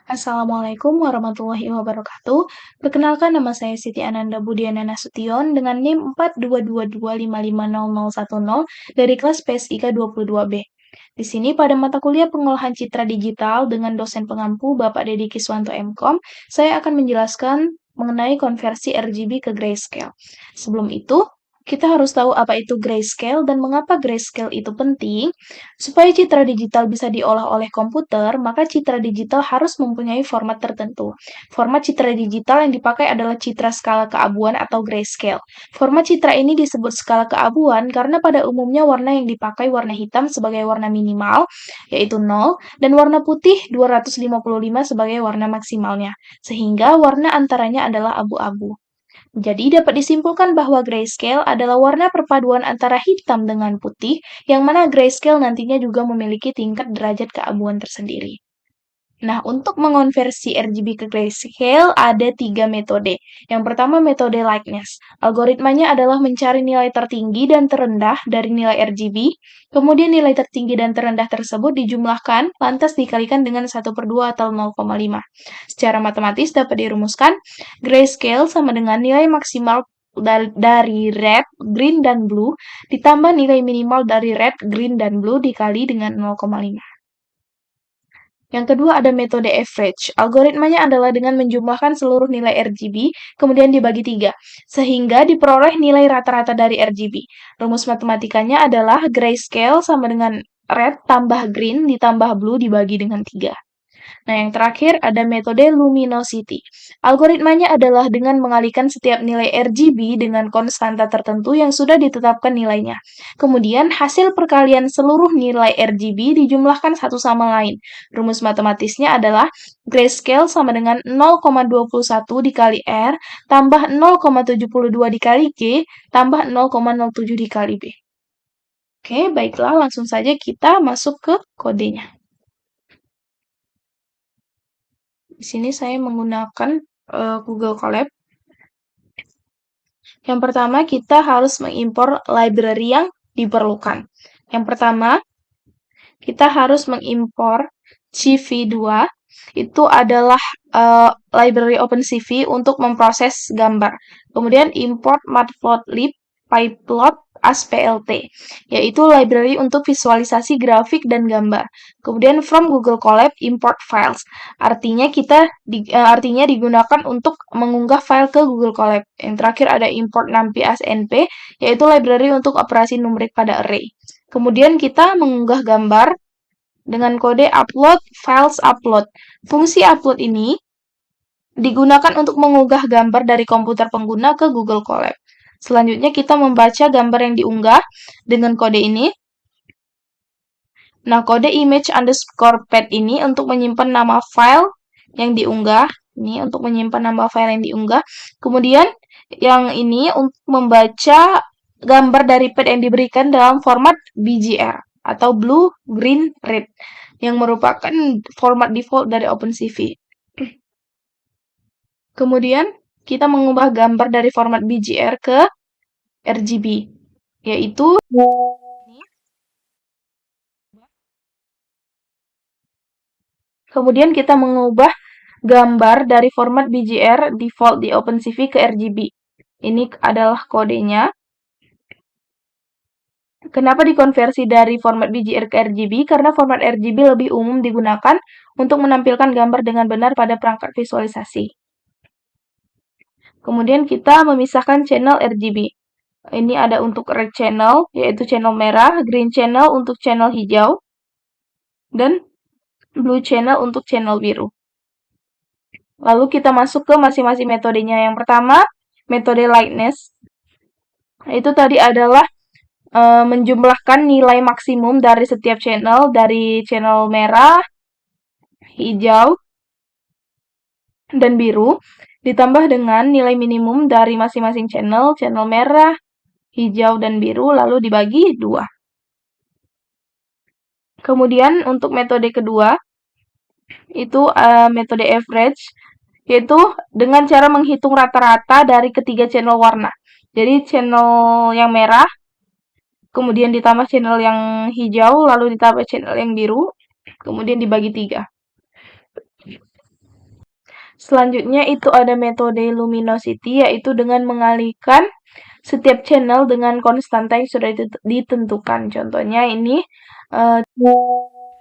Assalamualaikum warahmatullahi wabarakatuh. Perkenalkan nama saya Siti Ananda Budiana Nasution dengan NIM 422255010 dari kelas PSIK 22B. Di sini pada mata kuliah pengolahan citra digital dengan dosen pengampu Bapak Dedi Kiswanto MKom, saya akan menjelaskan mengenai konversi RGB ke grayscale. Sebelum itu, kita harus tahu apa itu grayscale dan mengapa grayscale itu penting. Supaya citra digital bisa diolah oleh komputer, maka citra digital harus mempunyai format tertentu. Format citra digital yang dipakai adalah citra skala keabuan atau grayscale. Format citra ini disebut skala keabuan karena pada umumnya warna yang dipakai warna hitam sebagai warna minimal, yaitu 0, dan warna putih 255 sebagai warna maksimalnya, sehingga warna antaranya adalah abu-abu. Jadi dapat disimpulkan bahwa grayscale adalah warna perpaduan antara hitam dengan putih, yang mana grayscale nantinya juga memiliki tingkat derajat keabuan tersendiri. Nah, untuk mengonversi RGB ke grayscale ada 3 metode. Yang pertama metode lightness. Algoritmanya adalah mencari nilai tertinggi dan terendah dari nilai RGB, kemudian nilai tertinggi dan terendah tersebut dijumlahkan, lantas dikalikan dengan 1/2 atau 0,5. Secara matematis dapat dirumuskan, grayscale sama dengan nilai maksimal dari red, green, dan blue, ditambah nilai minimal dari red, green, dan blue dikali dengan 0,5. Yang kedua ada metode average. Algoritmanya adalah dengan menjumlahkan seluruh nilai RGB, kemudian dibagi 3, sehingga diperoleh nilai rata-rata dari RGB. Rumus matematikanya adalah grayscale sama dengan red tambah green ditambah blue dibagi dengan 3. Nah, yang terakhir ada metode luminosity. Algoritmanya adalah dengan mengalihkan setiap nilai RGB dengan konstanta tertentu yang sudah ditetapkan nilainya. Kemudian, hasil perkalian seluruh nilai RGB dijumlahkan satu sama lain. Rumus matematisnya adalah grayscale sama dengan 0,21 dikali R tambah 0,72 dikali G tambah 0,07 dikali B. Oke, baiklah langsung saja kita masuk ke kodenya. Di sini saya menggunakan Google Colab. Yang pertama, kita harus mengimpor library yang diperlukan. Yang pertama, kita harus mengimpor CV2. Itu adalah library OpenCV untuk memproses gambar. Kemudian import matplotlib pyplot as.plt, yaitu library untuk visualisasi grafik dan gambar. Kemudian from Google Colab import files, artinya digunakan untuk mengunggah file ke Google Colab. Yang terakhir ada import numpy as.np, yaitu library untuk operasi numerik pada array. Kemudian kita mengunggah gambar dengan kode upload files upload. Fungsi upload ini digunakan untuk mengunggah gambar dari komputer pengguna ke Google Colab. Selanjutnya kita membaca gambar yang diunggah dengan kode ini. Nah, kode image underscore pad ini untuk menyimpan nama file yang diunggah. Ini untuk menyimpan nama file yang diunggah. Kemudian yang ini untuk membaca gambar dari pad yang diberikan dalam format BGR atau blue, green, red, yang merupakan format default dari OpenCV. Kemudian kita mengubah gambar dari format BGR ke RGB, yaitu kemudian kita mengubah gambar dari format BGR default di OpenCV ke RGB. Ini adalah kodenya. Kenapa dikonversi dari format BGR ke RGB? Karena format RGB lebih umum digunakan untuk menampilkan gambar dengan benar pada perangkat visualisasi. Kemudian kita memisahkan channel RGB. Ini ada untuk red channel, yaitu channel merah, green channel untuk channel hijau, dan blue channel untuk channel biru. Lalu kita masuk ke masing-masing metodenya. Yang pertama, metode lightness. Itu tadi adalah menjumlahkan nilai maksimum dari setiap channel, dari channel merah, hijau, dan biru, ditambah dengan nilai minimum dari masing-masing channel, channel merah, hijau, dan biru, lalu dibagi 2. Kemudian untuk metode kedua, itu metode average, yaitu dengan cara menghitung rata-rata dari ketiga channel warna. Jadi channel yang merah, kemudian ditambah channel yang hijau, lalu ditambah channel yang biru, kemudian dibagi 3. Selanjutnya itu ada metode luminosity, yaitu dengan mengalihkan setiap channel dengan konstanta yang sudah ditentukan. Contohnya ini uh,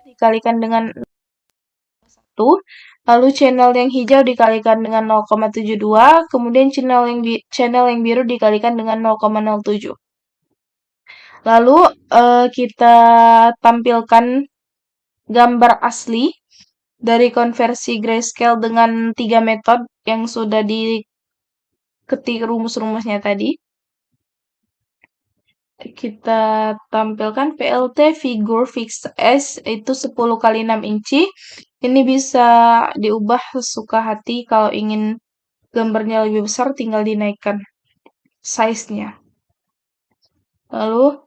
dikalikan dengan 1, lalu channel yang hijau dikalikan dengan 0,72, kemudian channel yang biru dikalikan dengan 0,07. Lalu kita tampilkan gambar asli dari konversi grayscale dengan 3 metode yang sudah diketik rumus-rumusnya tadi. Kita tampilkan PLT figure fixed S itu 10 kali 6 inci. Ini bisa diubah sesuka hati, kalau ingin gambarnya lebih besar tinggal dinaikkan size-nya. Lalu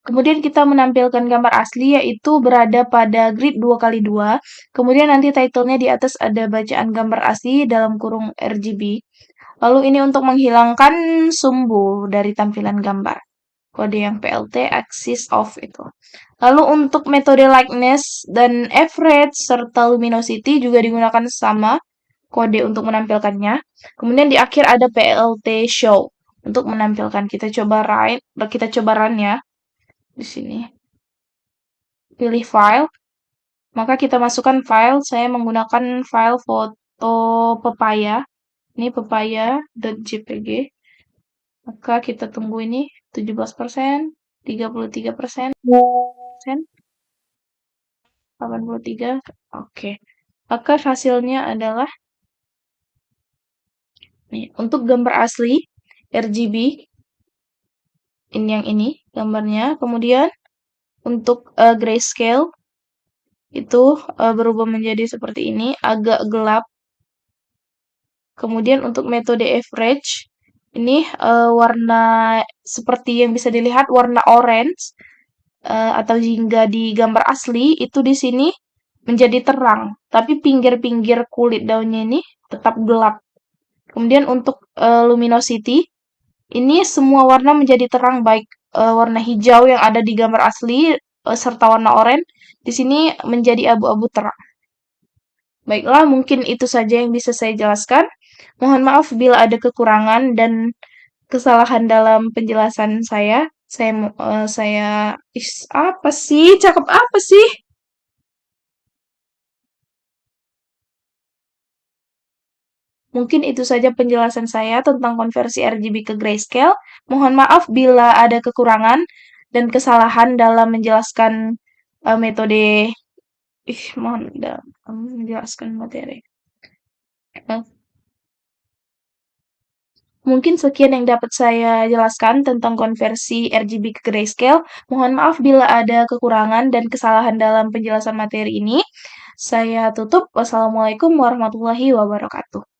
kemudian kita menampilkan gambar asli, yaitu berada pada grid 2x2. Kemudian nanti title-nya di atas ada bacaan gambar asli dalam kurung RGB. Lalu ini untuk menghilangkan sumbu dari tampilan gambar. Kode yang PLT axis of itu. Lalu untuk metode likeness dan average serta luminosity juga digunakan sama kode untuk menampilkannya. Kemudian di akhir ada PLT show untuk menampilkan. Kita coba run ya. Di sini pilih file, maka kita masukkan file. Saya menggunakan file foto pepaya. Ini pepaya.jpg. Maka kita tunggu ini 17%, 33%, 83. Oke. Maka hasilnya adalah nih, untuk gambar asli RGB ini yang ini gambarnya. Kemudian untuk grayscale itu berubah menjadi seperti ini, agak gelap. Kemudian untuk metode average ini warna seperti yang bisa dilihat warna orange atau jingga di gambar asli itu di sini menjadi terang, tapi pinggir-pinggir kulit daunnya ini tetap gelap. Kemudian untuk luminosity ini semua warna menjadi terang, baik warna hijau yang ada di gambar asli serta warna oranye di sini menjadi abu-abu terang. Baiklah, mungkin itu saja yang bisa saya jelaskan. Mohon maaf bila ada kekurangan dan kesalahan dalam penjelasan saya. Apa sih? Cakep apa sih? Mungkin itu saja penjelasan saya tentang konversi RGB ke grayscale. Mohon maaf bila ada kekurangan dan kesalahan dalam menjelaskan metode. Mohon dalam menjelaskan materi. Mungkin sekian yang dapat saya jelaskan tentang konversi RGB ke grayscale. Mohon maaf bila ada kekurangan dan kesalahan dalam penjelasan materi ini. Saya tutup. Wassalamualaikum warahmatullahi wabarakatuh.